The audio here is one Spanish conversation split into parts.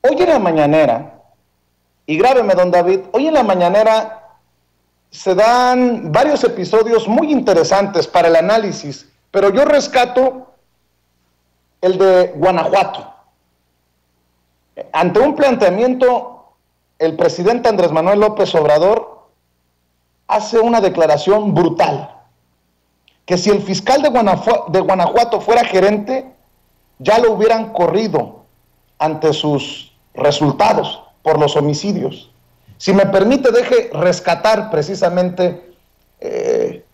Hoy en la mañanera, y grábeme, don David, hoy en la mañanera se dan varios episodios muy interesantes para el análisis, pero yo rescato el de Guanajuato. Ante un planteamiento, el presidente Andrés Manuel López Obrador hace una declaración brutal, que si el fiscal de Guanajuato fuera gerente, ya lo hubieran corrido ante sus resultados por los homicidios. Si me permite, deje rescatar precisamente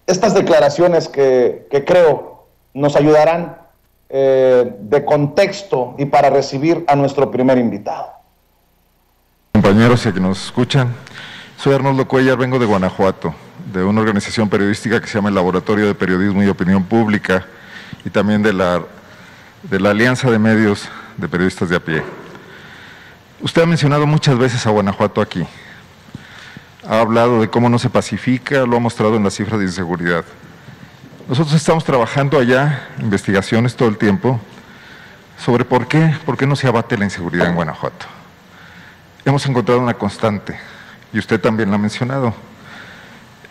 estas declaraciones que creo nos ayudarán de contexto y para recibir a nuestro primer invitado. Compañeros y que nos escuchan, soy Arnoldo Cuellar, vengo de Guanajuato, de una organización periodística que se llama el Laboratorio de Periodismo y Opinión Pública y también de la Alianza de Medios de Periodistas de a pie. Usted ha mencionado muchas veces a Guanajuato aquí. Ha hablado de cómo no se pacifica, lo ha mostrado en las cifras de inseguridad. Nosotros estamos trabajando allá, investigaciones todo el tiempo, sobre por qué no se abate la inseguridad en Guanajuato. Hemos encontrado una constante, y usted también la ha mencionado,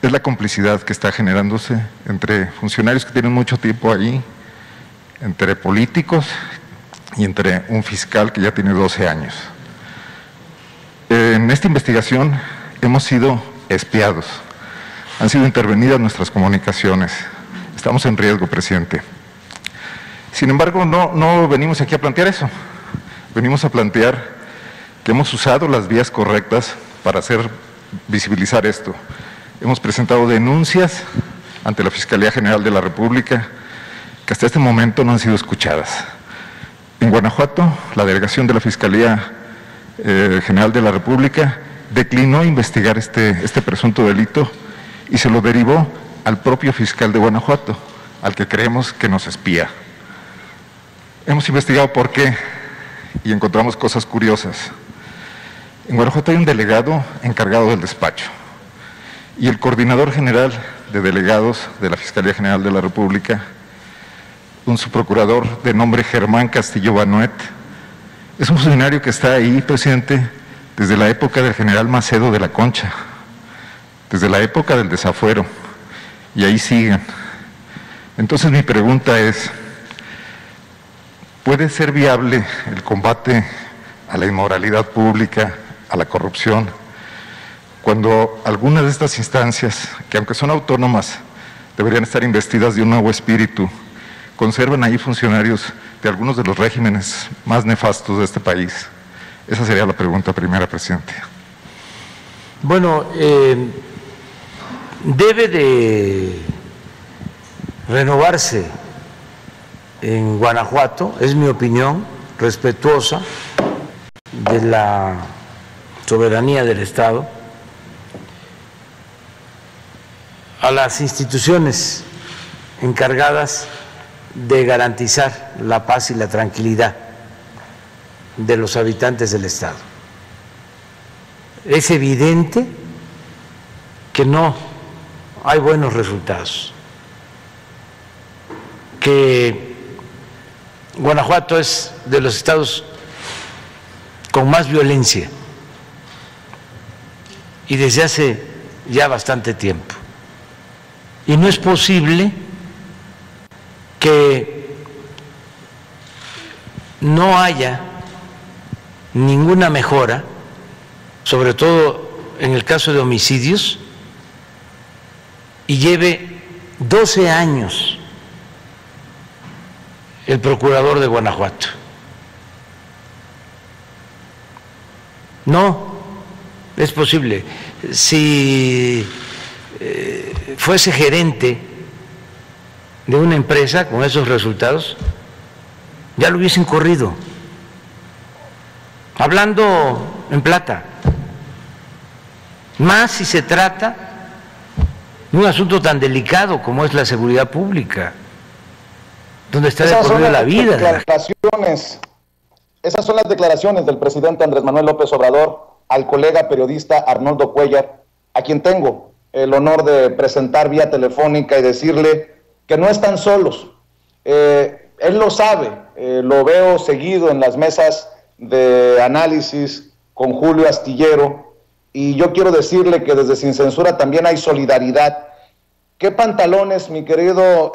es la complicidad que está generándose entre funcionarios que tienen mucho tiempo ahí, entre políticos y entre un fiscal que ya tiene 12 años. En esta investigación hemos sido espiados, han sido intervenidas nuestras comunicaciones, estamos en riesgo, presidente. Sin embargo, no venimos aquí a plantear eso, venimos a plantear que hemos usado las vías correctas para visibilizar esto. Hemos presentado denuncias ante la Fiscalía General de la República que hasta este momento no han sido escuchadas. En Guanajuato, la delegación de la Fiscalía General de la República declinó investigar este presunto delito y se lo derivó al propio fiscal de Guanajuato, al que creemos que nos espía. Hemos investigado por qué y encontramos cosas curiosas. En Guanajuato hay un delegado encargado del despacho y el coordinador general de delegados de la Fiscalía General de la República, un subprocurador de nombre Germán Castillo Banuet, es un funcionario que está ahí, presidente, desde la época del general Macedo de la Concha, desde la época del desafuero, y ahí siguen. Entonces mi pregunta es, ¿puede ser viable el combate a la inmoralidad pública, a la corrupción, cuando algunas de estas instancias, que aunque son autónomas, deberían estar investidas de un nuevo espíritu, conservan ahí funcionarios de algunos de los regímenes más nefastos de este país? Esa sería la pregunta primera, presidente. Bueno, debe de renovarse en Guanajuato, es mi opinión, respetuosa de la soberanía del Estado, a las instituciones encargadas de garantizar la paz y la tranquilidad de los habitantes del Estado. Es evidente que no hay buenos resultados, que Guanajuato es de los estados con más violencia y desde hace ya bastante tiempo. Y no es posible que no haya ninguna mejora, sobre todo en el caso de homicidios, y lleve 12 años el procurador de Guanajuato. No es posible. Si fuese gerente de una empresa con esos resultados, ya lo hubiesen corrido. Hablando en plata, más si se trata de un asunto tan delicado como es la seguridad pública, donde está de por medio la vida. Esas son las declaraciones del presidente Andrés Manuel López Obrador al colega periodista Arnoldo Cuellar, a quien tengo el honor de presentar vía telefónica y decirle que no están solos. Él lo sabe, lo veo seguido en las mesas de análisis con Julio Astillero, y yo quiero decirle que desde Sin Censura también hay solidaridad. ¿Qué pantalones, mi querido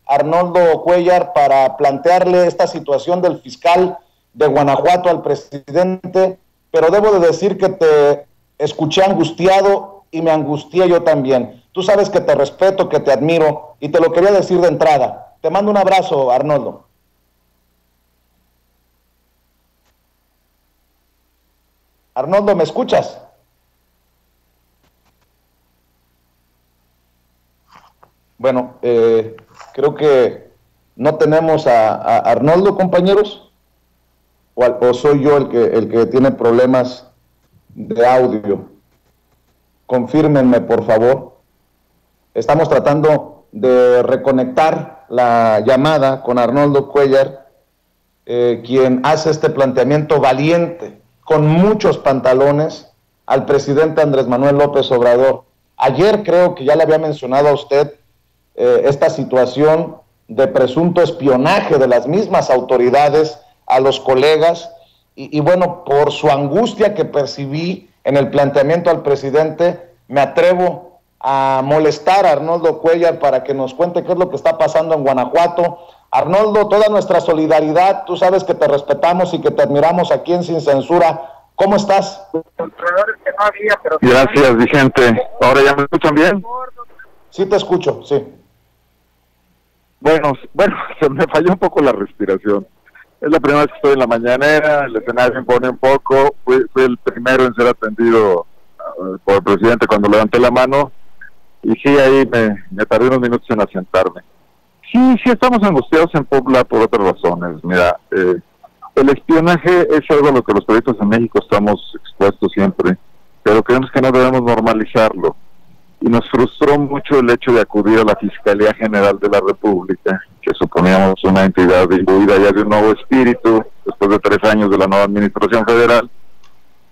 Arnoldo Cuéllar, para plantearle esta situación del fiscal de Guanajuato al presidente? Pero debo de decir que te escuché angustiado y me angustié yo también. Tú sabes que te respeto, que te admiro, y te lo quería decir de entrada. Te mando un abrazo, Arnoldo. Arnoldo, ¿me escuchas? Bueno, creo que no tenemos a Arnoldo, compañeros, o soy yo el que tiene problemas de audio. Confírmenme, por favor. Estamos tratando de reconectar la llamada con Arnoldo Cuéllar, quien hace este planteamiento valiente, con muchos pantalones, al presidente Andrés Manuel López Obrador. Ayer creo que ya le había mencionado a usted esta situación de presunto espionaje de las mismas autoridades a los colegas, y bueno, por su angustia que percibí en el planteamiento al presidente, me atrevo a molestar a Arnoldo Cuéllar para que nos cuente qué es lo que está pasando en Guanajuato. Arnoldo, toda nuestra solidaridad, tú sabes que te respetamos y que te admiramos aquí en Sin Censura. ¿Cómo estás? Gracias, Vicente. ¿Ahora ya me escuchan bien? Sí, te escucho, sí. Bueno, se me falló un poco la respiración. Es la primera vez que estoy en la mañanera, el escenario me pone un poco. Fui el primero en ser atendido por el presidente cuando levanté la mano, y sí, ahí me tardé unos minutos en asentarme. Sí, estamos angustiados en Puebla por otras razones. Mira, el espionaje es algo a lo que los periodistas en México estamos expuestos siempre, pero creemos que no debemos normalizarlo. Y nos frustró mucho el hecho de acudir a la Fiscalía General de la República, que suponíamos una entidad imbuida ya de un nuevo espíritu, después de 3 años de la nueva administración federal,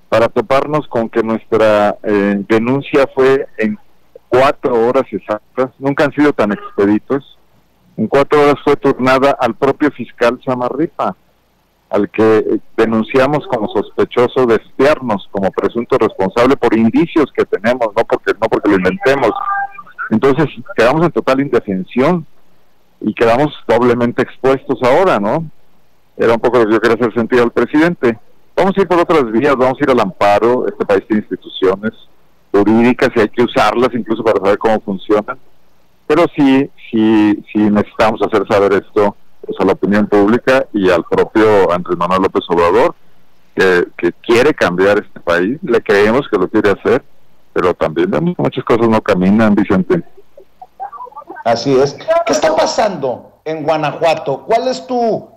para toparnos con que nuestra denuncia fue en 4 horas exactas. Nunca han sido tan expeditos. En 4 horas fue turnada al propio fiscal Samarripa, al que denunciamos como sospechoso de espiarnos, como presunto responsable por indicios que tenemos, no porque lo inventemos. Entonces quedamos en total indefensión y quedamos doblemente expuestos ahora, ¿no? Era un poco lo que yo quería hacer sentir al presidente. Vamos a ir por otras vías, vamos a ir al amparo. Este país tiene instituciones jurídicas y hay que usarlas incluso para saber cómo funcionan. Pero sí necesitamos hacer saber esto pues a la opinión pública y al propio Andrés Manuel López Obrador, que quiere cambiar este país. Le creemos que lo quiere hacer, pero también muchas cosas no caminan, Vicente. Así es. ¿Qué está pasando en Guanajuato? ¿Cuál es tu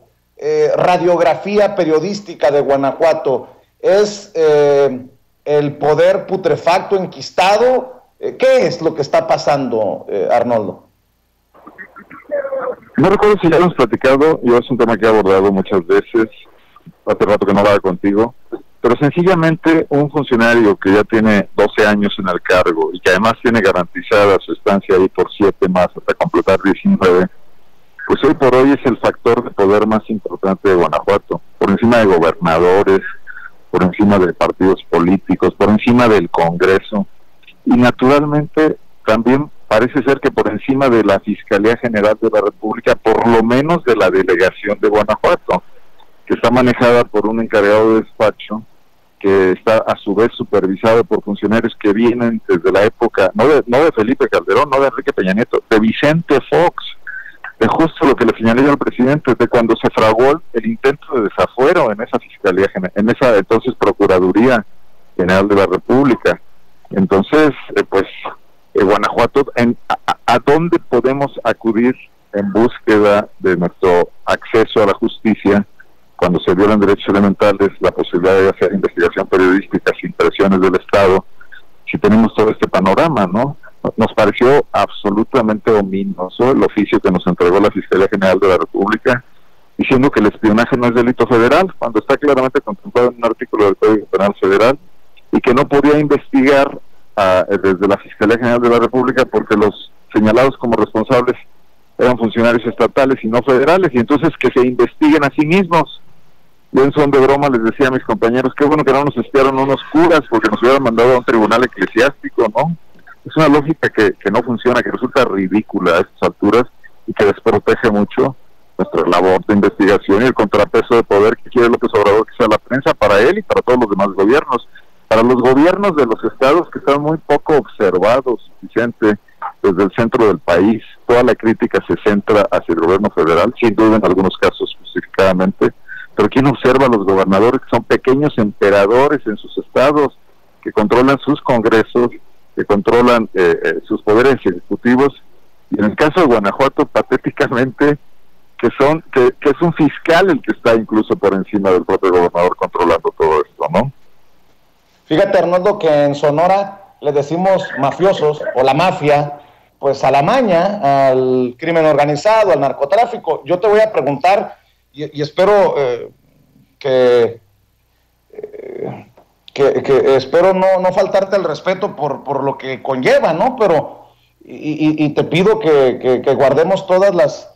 radiografía periodística de Guanajuato? ¿Es el poder putrefacto, enquistado? ¿Qué es lo que está pasando, Arnoldo? No recuerdo si ya hemos platicado, yo es un tema que he abordado muchas veces, hace rato que no hablaba contigo, pero sencillamente un funcionario que ya tiene 12 años en el cargo y que además tiene garantizada su estancia ahí por 7 más hasta completar 19, pues hoy por hoy es el factor de poder más importante de Guanajuato, por encima de gobernadores, por encima de partidos políticos, por encima del Congreso, y naturalmente también parece ser que por encima de la Fiscalía General de la República, por lo menos de la delegación de Guanajuato, que está manejada por un encargado de despacho, que está a su vez supervisado por funcionarios que vienen desde la época, no de Felipe Calderón, no de Enrique Peña Nieto, de Vicente Fox, de justo lo que le señalé al presidente, de cuando se fraguó el intento de desafuero en esa Fiscalía, en esa entonces Procuraduría General de la República. Entonces, Guanajuato, ¿a dónde podemos acudir en búsqueda de nuestro acceso a la justicia cuando se violan derechos elementales, la posibilidad de hacer investigación periodística sin presiones del Estado, si tenemos todo este panorama, ¿no? Nos pareció absolutamente ominoso el oficio que nos entregó la Fiscalía General de la República, diciendo que el espionaje no es delito federal, cuando está claramente contemplado en un artículo del Código Penal Federal, y que no podía investigar desde la Fiscalía General de la República porque los señalados como responsables eran funcionarios estatales y no federales, y entonces que se investiguen a sí mismos. Yo en son de broma les decía a mis compañeros, qué bueno que no nos espiaron unos curas, porque nos hubieran mandado a un tribunal eclesiástico, ¿no? Es una lógica que no funciona, que resulta ridícula a estas alturas y que desprotege mucho nuestra labor de investigación y el contrapeso de poder que quiere López Obrador que sea la prensa para él y para todos los demás gobiernos. Para los gobiernos de los estados que están muy poco observados, Vicente, desde el centro del país, toda la crítica se centra hacia el gobierno federal, sin duda en algunos casos justificadamente, pero ¿quién observa a los gobernadores que son pequeños emperadores en sus estados, que controlan sus congresos, que controlan sus poderes ejecutivos? Y en el caso de Guanajuato, patéticamente, que es un fiscal el que está incluso por encima del propio gobernador controlando todo esto, ¿no? Fíjate, Arnoldo, que en Sonora le decimos mafiosos o la mafia, pues a la maña, al crimen organizado, al narcotráfico. Yo te voy a preguntar, y espero que espero no faltarte el respeto por lo que conlleva, ¿no? Pero, y te pido que guardemos todas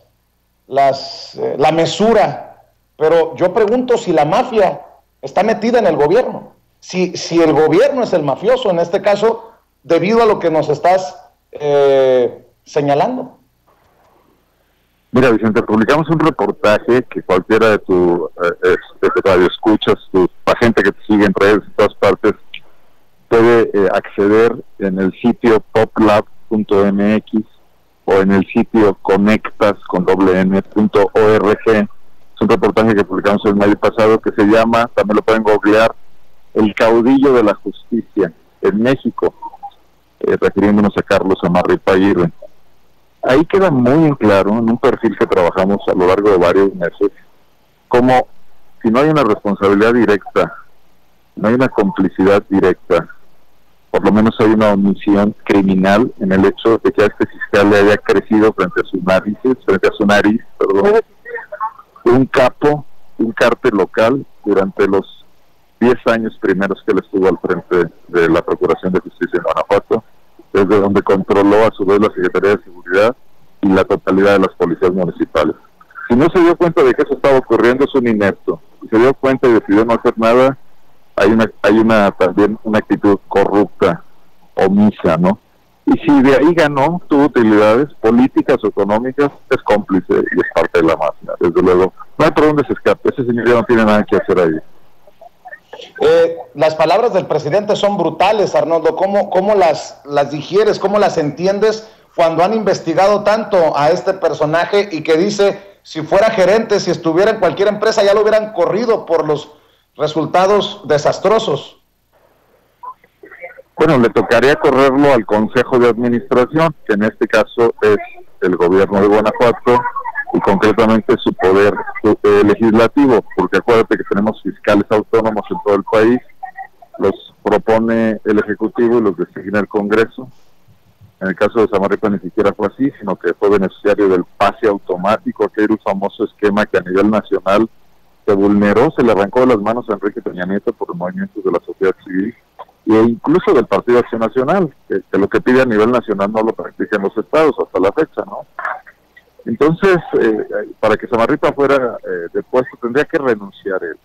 la mesura, pero yo pregunto si la mafia está metida en el gobierno. Si el gobierno es el mafioso, en este caso, debido a lo que nos estás señalando. Mira, Vicente, publicamos un reportaje que cualquiera de tu radioescuchas, la gente que te sigue en redes de todas partes, puede acceder en el sitio poplab.mx o en el sitio conectas.org. Es un reportaje que publicamos el mayo pasado que se llama, también lo pueden googlear, El caudillo de la justicia en México, refiriéndonos a Carlos Samarripa Aguirre. Ahí queda muy en claro, en un perfil que trabajamos a lo largo de varios meses, como si no hay una responsabilidad directa, no hay una complicidad directa, por lo menos hay una omisión criminal en el hecho de que a este fiscal le haya crecido frente a su nariz, un capo, un cártel local durante los 10 años primeros que él estuvo al frente de la Procuración de Justicia en Guanajuato, desde donde controló a su vez la Secretaría de Seguridad y la totalidad de las policías municipales. Si no se dio cuenta de que eso estaba ocurriendo, es un inepto. Si se dio cuenta y decidió no hacer nada, hay también una actitud corrupta, omisa, ¿no? Y si de ahí ganó, tuvo utilidades políticas o económicas, es cómplice y es parte de la mafia, desde luego. No hay por dónde se escape, ese señor ya no tiene nada que hacer ahí. Las palabras del presidente son brutales, Arnoldo. ¿Cómo las digieres, cómo las entiendes cuando han investigado tanto a este personaje y que dice, si fuera gerente, si estuviera en cualquier empresa, ya lo hubieran corrido por los resultados desastrosos? Bueno, le tocaría correrlo al Consejo de Administración, que en este caso es el gobierno de Guanajuato y concretamente su poder legislativo, porque acuérdate que tenemos fiscales autónomos en todo el país, los propone el Ejecutivo y los designa el Congreso. En el caso de Samarripa ni siquiera fue así, sino que fue beneficiario del pase automático, aquel famoso esquema que a nivel nacional se vulneró, se le arrancó de las manos a Enrique Peña Nieto por los movimientos de la sociedad civil e incluso del Partido Acción Nacional, que lo que pide a nivel nacional no lo practican los estados hasta la fecha, ¿no? Entonces, para que Samarripa fuera depuesto, tendría que renunciar él.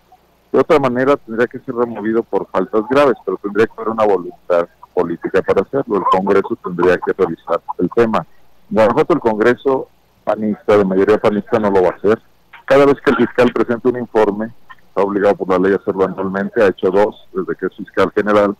De otra manera, tendría que ser removido por faltas graves, pero tendría que haber una voluntad política para hacerlo. El Congreso tendría que revisar el tema. En Guanajuato, el Congreso panista, de mayoría panista, no lo va a hacer. Cada vez que el fiscal presenta un informe, está obligado por la ley a hacerlo anualmente, ha hecho 2 desde que es fiscal general,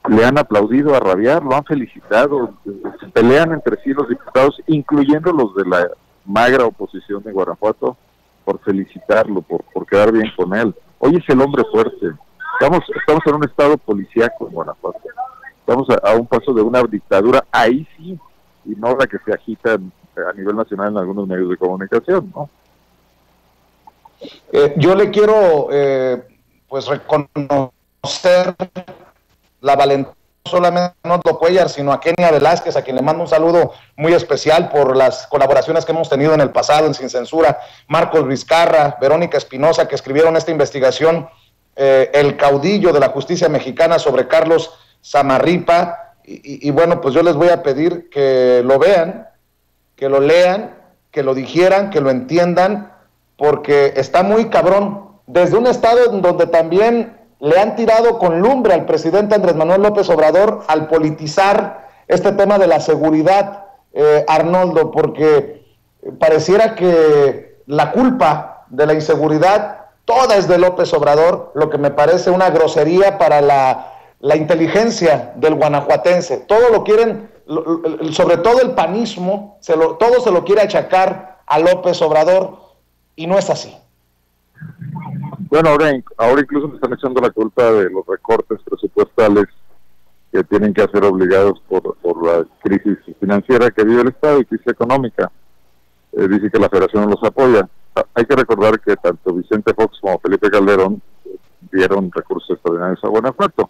le han aplaudido a rabiar, lo han felicitado, se pelean entre sí los diputados, incluyendo los de la magra oposición de Guanajuato, por felicitarlo, por quedar bien con él. Hoy es el hombre fuerte. Estamos en un estado policíaco en Guanajuato. Estamos a un paso de una dictadura, ahí sí, y no la que se agita a nivel nacional en algunos medios de comunicación, ¿no? Yo le quiero pues reconocer la valentía no solamente a Arnoldo Cuellar, sino a Kenia Velázquez, a quien le mando un saludo muy especial por las colaboraciones que hemos tenido en el pasado en Sin Censura, Marcos Vizcarra, Verónica Espinosa, que escribieron esta investigación, El caudillo de la justicia mexicana, sobre Carlos Samarripa, y bueno, pues yo les voy a pedir que lo vean, que lo lean, que lo digieran, que lo entiendan, porque está muy cabrón desde un estado en donde también le han tirado con lumbre al presidente Andrés Manuel López Obrador al politizar este tema de la seguridad, Arnoldo, porque pareciera que la culpa de la inseguridad toda es de López Obrador, lo que me parece una grosería para la inteligencia del guanajuatense. Todo lo quieren, sobre todo el panismo, todo se lo quiere achacar a López Obrador, y no es así. Bueno, ahora incluso me están echando la culpa de los recortes presupuestales que tienen que hacer obligados por la crisis financiera que vive el Estado y crisis económica. Dice que la Federación no los apoya. Hay que recordar que tanto Vicente Fox como Felipe Calderón dieron recursos extraordinarios a Guanajuato.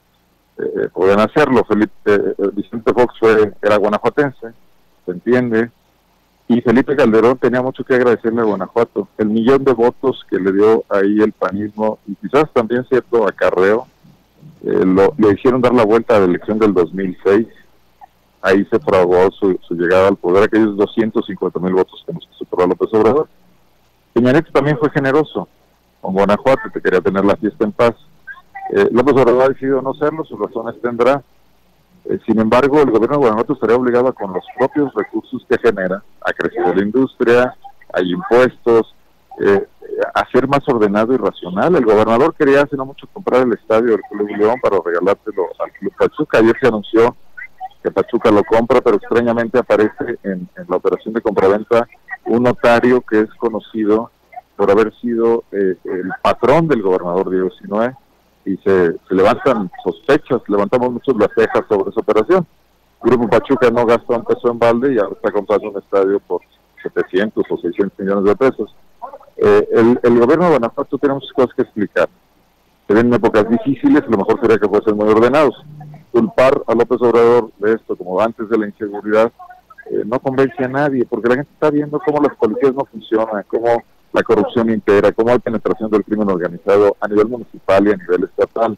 Podían hacerlo. Vicente Fox era guanajuatense, se entiende, y Felipe Calderón tenía mucho que agradecerle a Guanajuato. El 1,000,000 de votos que le dio ahí el panismo, y quizás también cierto acarreo, le hicieron dar la vuelta a la elección del 2006. Ahí se probó su llegada al poder, aquellos 250,000 votos que nos superó López Obrador. Peña Nieto también fue generoso con Guanajuato, que quería tener la fiesta en paz. López Obrador ha decidido no serlo, sus razones tendrá. Sin embargo, el gobierno de Guanajuato estaría obligado con los propios recursos que genera a crecer la industria, hay impuestos, a ser más ordenado y racional. El gobernador quería hace no mucho comprar el estadio del Club León para regalárselo al Club Pachuca. Ayer se anunció que Pachuca lo compra, pero extrañamente aparece en la operación de compraventa un notario que es conocido por haber sido el patrón del gobernador Diego Sinue, y se levantan sospechas, levantamos muchos las cejas sobre esa operación. Grupo Pachuca no gasta un peso en balde y ahora está comprando un estadio por 700 o 600 millones de pesos. El gobierno de Guanajuato tiene muchas cosas que explicar. Se ven épocas difíciles, lo mejor sería que fuesen muy ordenados. Culpar a López Obrador de esto, como antes de la inseguridad, no convence a nadie, porque la gente está viendo cómo las policías no funcionan, cómo la corrupción impera, cómo hay penetración del crimen organizado a nivel municipal y a nivel estatal.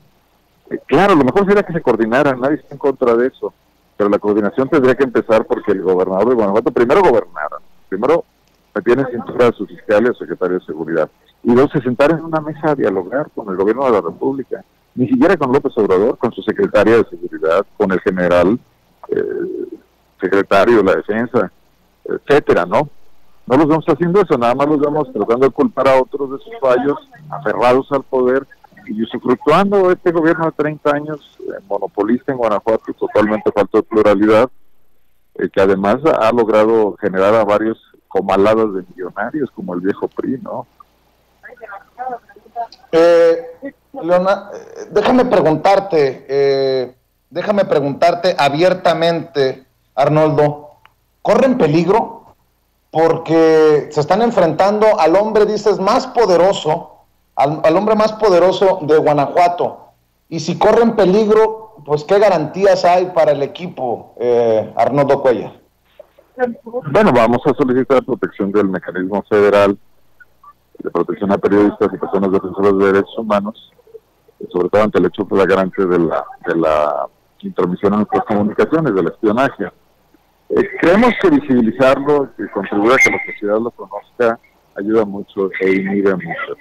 Claro, lo mejor sería que se coordinaran, nadie está en contra de eso, pero la coordinación tendría que empezar porque el gobernador de Guanajuato primero gobernara, primero metiera en cintura a su fiscal y a su secretario de seguridad, y luego se sentara en una mesa a dialogar con el gobierno de la República, ni siquiera con López Obrador, con su secretaria de seguridad, con el general, secretario de la defensa, etcétera, ¿no? No los vamos haciendo eso, nada más los vamos tratando de culpar a otros de sus fallos, aferrados al poder y usufructuando este gobierno de 30 años, monopolista en Guanajuato, totalmente falto de pluralidad, que además ha logrado generar a varios comaladas de millonarios, como el viejo PRI, ¿no? Leona, déjame preguntarte abiertamente, Arnoldo, ¿corren peligro? Porque se están enfrentando al hombre, dices, más poderoso, al hombre más poderoso de Guanajuato. Y si corren peligro, pues ¿qué garantías hay para el equipo, Arnoldo Cuellar? Bueno, vamos a solicitar protección del mecanismo federal de protección a periodistas y personas defensoras de derechos humanos, sobre todo ante el hecho flagrante de la intromisión en nuestras comunicaciones, del espionaje. Creemos que visibilizarlo y contribuir a que la sociedad lo conozca ayuda mucho e inhibe mucho.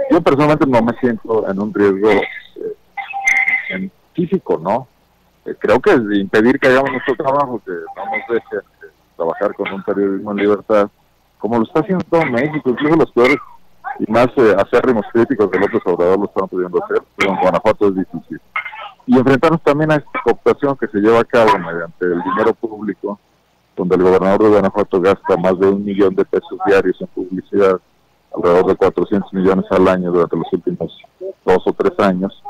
Yo personalmente no me siento en un riesgo físico, ¿no? Creo que es impedir que hagamos nuestro trabajo, que no nos dejen trabajar con un periodismo en libertad, como lo está haciendo todo México, incluso los peores y más acérrimos críticos de López Obrador lo están pudiendo hacer, pero en Guanajuato es difícil. Y enfrentarnos también a esta cooptación que se lleva a cabo mediante el dinero público, donde el gobernador de Guanajuato gasta más de 1,000,000 de pesos diarios en publicidad, alrededor de 400 millones al año durante los últimos 2 o 3 años,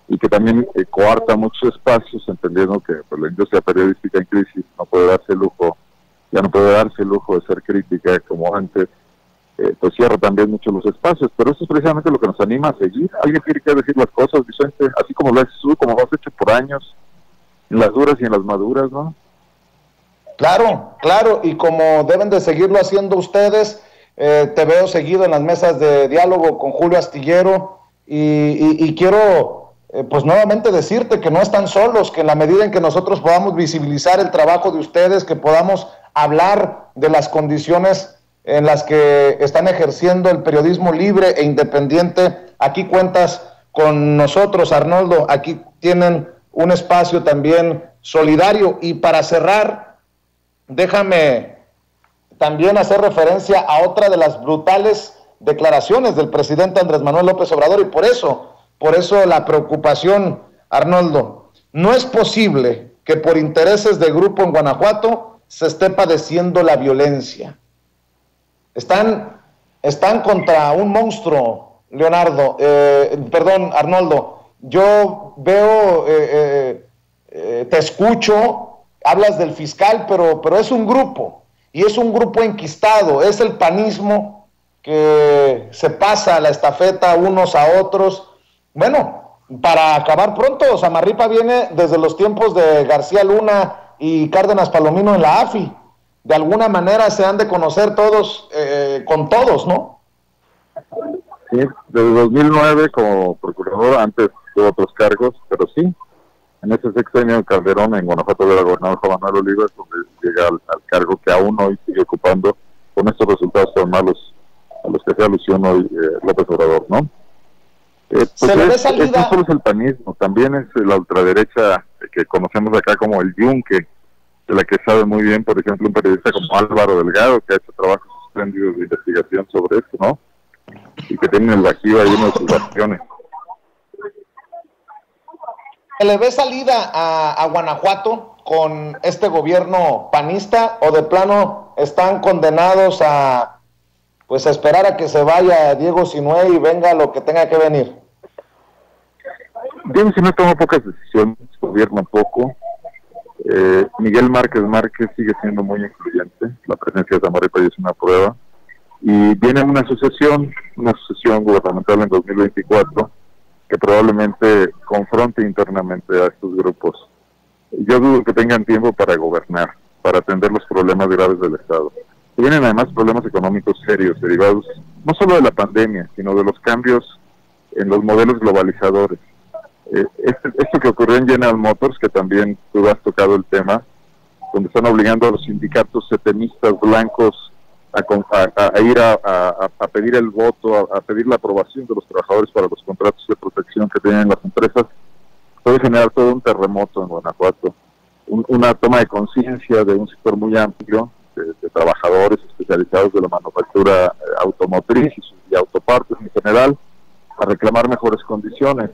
y que también coarta muchos espacios, entendiendo que pues, la industria periodística en crisis no puede darse el lujo, ya no puede darse el lujo de ser crítica como antes, pues cierra también mucho los espacios, pero eso es precisamente lo que nos anima a seguir. Alguien tiene que decir las cosas, Vicente, así como lo haces tú, como lo has hecho por años, en las duras y en las maduras, ¿no? Claro, claro, y como deben de seguirlo haciendo ustedes, te veo seguido en las mesas de diálogo con Julio Astillero, y quiero pues nuevamente decirte que no están solos, que en la medida en que nosotros podamos visibilizar el trabajo de ustedes, que podamos hablar de las condiciones en las que están ejerciendo el periodismo libre e independiente. Aquí cuentas con nosotros, Arnoldo, aquí tienen un espacio también solidario. Y para cerrar, déjame también hacer referencia a otra de las brutales declaraciones del presidente Andrés Manuel López Obrador, y por eso la preocupación, Arnoldo. No es posible que por intereses de grupo en Guanajuato se esté padeciendo la violencia. Están contra un monstruo, Arnoldo. Yo veo, te escucho, hablas del fiscal, pero es un grupo, y es un grupo enquistado, es el panismo que se pasa la estafeta unos a otros. Bueno, para acabar pronto, Samarripa viene desde los tiempos de García Luna y Cárdenas Palomino en la AFI. De alguna manera se han de conocer todos con todos, ¿no? Sí, desde 2009 como procurador, antes tuvo otros cargos, pero sí, en ese sexenio Calderón en Guanajuato era gobernador Juan Manuel Oliva, donde llega al cargo que aún hoy sigue ocupando con estos resultados tan malos a los que hace alusión hoy López Obrador, ¿no? Pues se le ve salida. No solo es el panismo, también es la ultraderecha que conocemos acá como el Yunque, de la que sabe muy bien, por ejemplo, un periodista como Álvaro Delgado, que ha hecho trabajos espléndidos de investigación sobre esto, ¿no? Y que tiene el vacío ahí en sus acciones. ¿Se le ve salida a Guanajuato con este gobierno panista, o de plano están condenados a esperar a que se vaya Diego Sinue y venga lo que tenga que venir? Diego Sinue toma pocas decisiones, gobierna poco. Miguel Márquez sigue siendo muy influyente, la presencia de Samarripa es una prueba, y viene una sucesión gubernamental en 2024 que probablemente confronte internamente a estos grupos. Yo dudo que tengan tiempo para gobernar, para atender los problemas graves del Estado. Tienen además problemas económicos serios, derivados no solo de la pandemia, sino de los cambios en los modelos globalizadores. Esto que ocurrió en General Motors, que también tú has tocado el tema, donde están obligando a los sindicatos setemistas blancos a ir a pedir el voto, a pedir la aprobación de los trabajadores para los contratos de protección que tienen las empresas, puede generar todo un terremoto en Guanajuato, una toma de conciencia de un sector muy amplio de trabajadores especializados de la manufactura automotriz y autopartes en general, a reclamar mejores condiciones.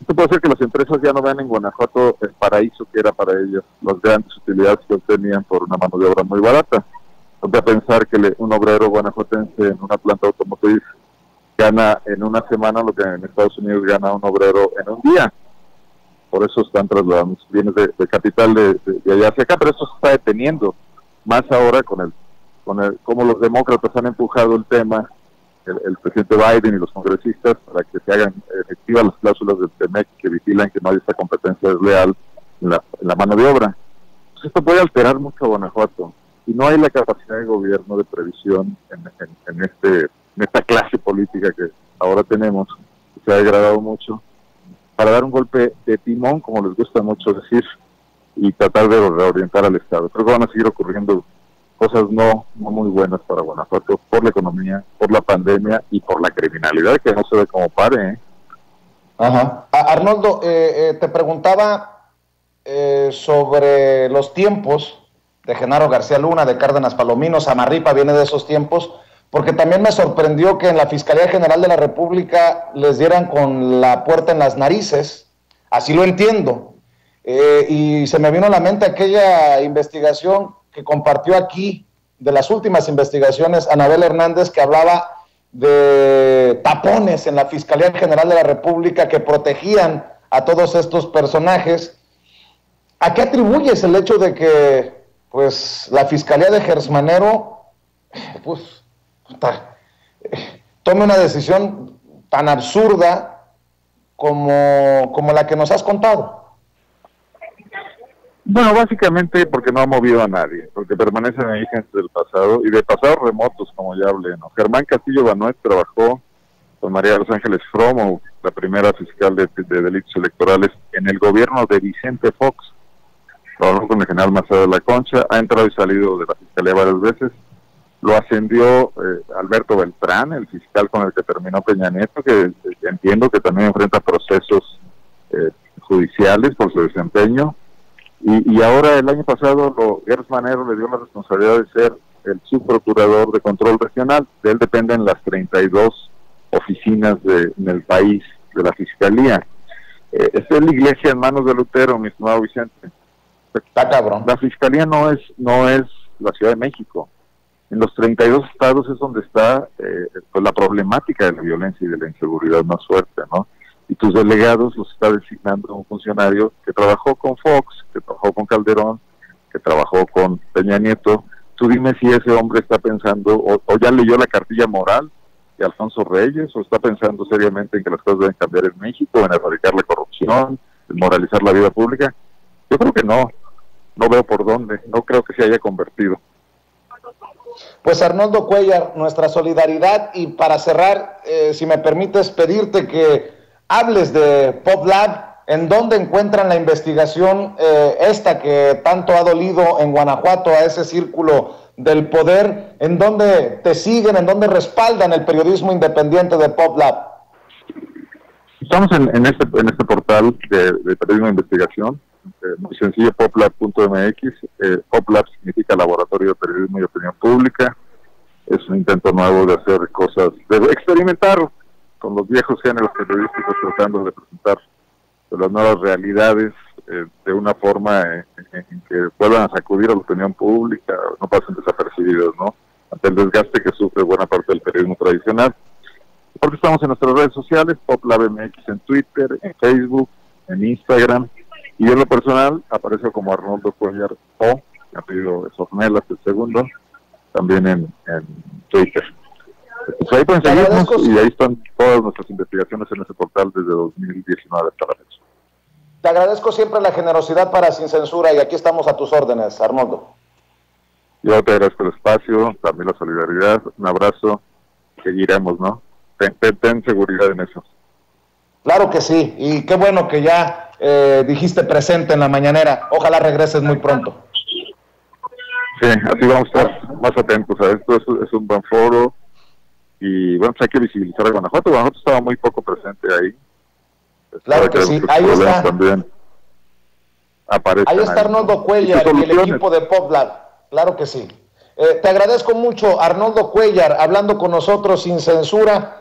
Esto puede hacer que las empresas ya no vean en Guanajuato el paraíso que era para ellos, las grandes utilidades que obtenían por una mano de obra muy barata. Ponte a pensar que un obrero guanajuatense en una planta automotriz gana en una semana lo que en Estados Unidos gana un obrero en un día. Por eso están trasladando bienes de capital de allá hacia acá, pero eso se está deteniendo, más ahora con cómo los demócratas han empujado el tema, el presidente Biden y los congresistas, para que se hagan efectivas las cláusulas del TEMEC que vigilan que no haya esta competencia desleal en la mano de obra. Entonces esto puede alterar mucho a Guanajuato, y no hay la capacidad de gobierno, de previsión en esta clase política que ahora tenemos, que se ha degradado mucho, para dar un golpe de timón, como les gusta mucho decir, y tratar de reorientar al Estado. Creo que van a seguir ocurriendo cosas no muy buenas para Guanajuato, por la economía, por la pandemia y por la criminalidad, que no se ve cómo pare. Ajá. Arnoldo, te preguntaba sobre los tiempos de Genaro García Luna, de Cárdenas Palomino. Samarripa viene de esos tiempos, porque también me sorprendió que en la Fiscalía General de la República les dieran con la puerta en las narices, así lo entiendo, y se me vino a la mente aquella investigación que compartió aquí, de las últimas investigaciones, Anabel Hernández, que hablaba de tapones en la Fiscalía General de la República que protegían a todos estos personajes. ¿A qué atribuyes el hecho de que la Fiscalía de Gersmanero tome una decisión tan absurda como la que nos has contado? Bueno, básicamente porque no ha movido a nadie, porque permanecen ahí gente del pasado, y de pasados remotos, como ya hablé, ¿no? Germán Castillo Banuet trabajó con María de los Ángeles Fromo, la primera fiscal de delitos electorales, en el gobierno de Vicente Fox. Trabajó con el general Maceo de la Concha, ha entrado y salido de la Fiscalía varias veces, lo ascendió Alberto Beltrán, el fiscal con el que terminó Peña Nieto, que entiendo que también enfrenta procesos judiciales por su desempeño. Y ahora, el año pasado, Gers Manero le dio la responsabilidad de ser el subprocurador de control regional. De él dependen las 32 oficinas en el país de la Fiscalía. Esta es la iglesia en manos de Lutero, mi estimado Vicente. Está cabrón. La Fiscalía no es la Ciudad de México. En los 32 estados es donde está pues la problemática de la violencia y de la inseguridad más fuerte, ¿no? Y tus delegados los está designando un funcionario que trabajó con Fox, que trabajó con Calderón, que trabajó con Peña Nieto. Tú dime si ese hombre está pensando, o ya leyó la cartilla moral de Alfonso Reyes, o está pensando seriamente en que las cosas deben cambiar en México, en erradicar la corrupción, en moralizar la vida pública. Yo creo que no veo por dónde, no creo que se haya convertido. Pues Arnoldo Cuéllar, nuestra solidaridad, y para cerrar, si me permites pedirte que hables de PopLab, en dónde encuentran la investigación esta que tanto ha dolido en Guanajuato a ese círculo del poder, en dónde te siguen, en dónde respaldan el periodismo independiente de PopLab. Estamos en este portal de periodismo de investigación, muy sencillo, poplab.mx. PopLab significa Laboratorio de Periodismo y Opinión Pública. Es un intento nuevo de hacer cosas, de experimentar con los viejos géneros periodísticos, tratando de presentar las nuevas realidades de una forma en que vuelvan a sacudir a la opinión pública, no pasen desapercibidos, ¿no?, ante el desgaste que sufre buena parte del periodismo tradicional. Porque estamos en nuestras redes sociales, PopLabMX en Twitter, en Facebook, en Instagram, y yo en lo personal aparezco como Arnoldo Cuéllar O, mi apellido es Ornelas, el segundo, también en Twitter. Pues ahí pueden seguirnos y ahí están todas nuestras investigaciones en ese portal desde 2019 hasta la fecha. Te agradezco siempre la generosidad para Sin Censura y aquí estamos a tus órdenes, Arnoldo. Yo te agradezco el espacio, también la solidaridad, un abrazo, seguiremos, ¿no? Ten seguridad en eso. Claro que sí, y qué bueno que ya dijiste presente en la mañanera. Ojalá regreses muy pronto. Sí, así vamos a estar más atentos a esto. Es un buen foro y bueno, pues hay que visibilizar a Guanajuato. Guanajuato estaba muy poco presente ahí. Claro que sí, ahí está. También ahí está Arnoldo Cuéllar y el equipo de PopLab. Claro que sí. Te agradezco mucho, Arnoldo Cuéllar, hablando con nosotros sin censura,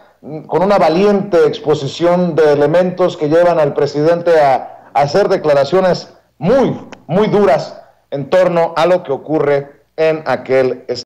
con una valiente exposición de elementos que llevan al presidente a hacer declaraciones muy, muy duras en torno a lo que ocurre en aquel estado.